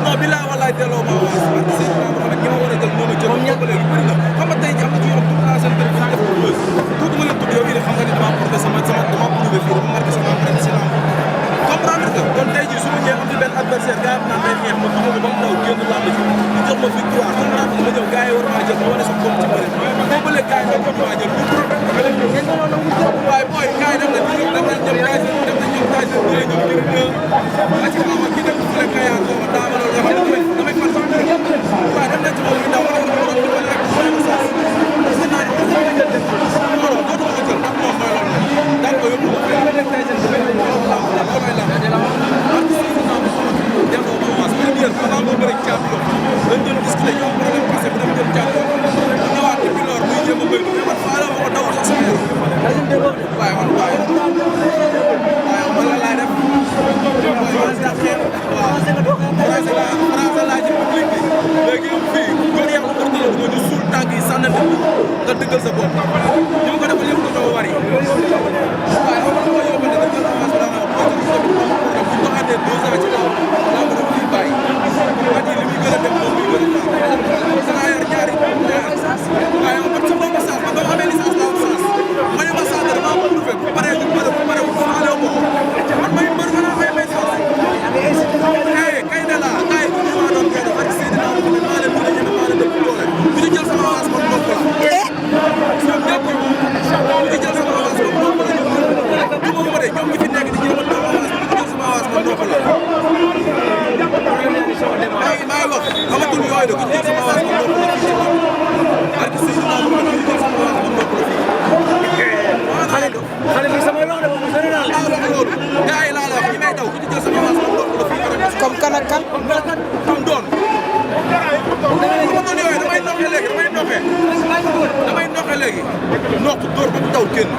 non billaay wallaay delloo ma avance parce que Seydina Mohamed ñi ma war a jël moo ma jël moom ñàkk léegi bëri na xam nga tey ji am na ci yoon tudd naa seen téléphone def ko bës tuuti ma leen tudd yow xam nga ni dama porté sama dama prouvé fii dama marqué sama empreinte si lamb comprendre nga kon tey ji su ma ñëwee am ci benn adversaire gars yi naan day xeex ma tudd ba mu daw génn lamb ji ñu jox ma victoire comprendre nga ma ñëw gars yi war maa jël ma wane sa bopp ci bëri boo ba léegi gars yi war maa jël waaye booy gars yi dem nañ ñoom dem nañ ñoom gars yi dem nañ ñoom gars yi ñoom ñoom ñoom la ci xamal ki nekk fu nekk yaa ko daa ma loolu nga xam ne damay far sax waaye dem nañ ci moom ñu daw wala ñu waroon dimbali rek mooy ko sax gis naa non dootuma ko jël ndax moom mooy loolu daal ko yóbbu ko damay lamb delloo ma avance première avant mu bëri champion dañ doon discuté ñoom problème passé bu dem jël champion ñëwaat depuis loolu muy jéem a bëri mais man faale ma ko dawal sax sama yaram waaye man waaye man la laay def français laa ci public bi léegi fii góor yàlla porte la duma ñu suul tànk yi sànnante nga dëggal sa bopp ñu ma ko defal yëpp dañoo wari waaye xam nga yow ba dafa jël avance la ma ko bu doxatee 2 ans ci kaw laa ko def lii bàyyi at yi li muy gën a dem moom muy gën a baax dangaa yor ñaari waaye man sa boobu saas man dama amee licence la am saas ma ne ma saas dama prouvé bu paree bu pare bu pare bu faale ko man may mbër nga naa may saas kay de la kay bu ñu doon koy def ak Seydina ko ne maa leen mën a ñeme maa leen dëpp doole bu ñu jël sama avance man bopp la ñoom ñëpp bu ñu jël sama avance man bopp la du ma de ñoom ñi fi nekk di jéem a taw avance bu ñu jël sama avance man bopp la maa ngi wax xamatul yooyu de ku jël sama avance man bopp la fii ci ak Seydina ko ne jël sama avance man bopp la xale bi sama wax de moom sori naa la loolu gars yi laa la wax ñi may daw ku ci jël sama avance man bopp la fii comme kan ak kan am doon xamatul yooyu damay noqe léegi damay noqe léegi noq dóor ba mu daw kenn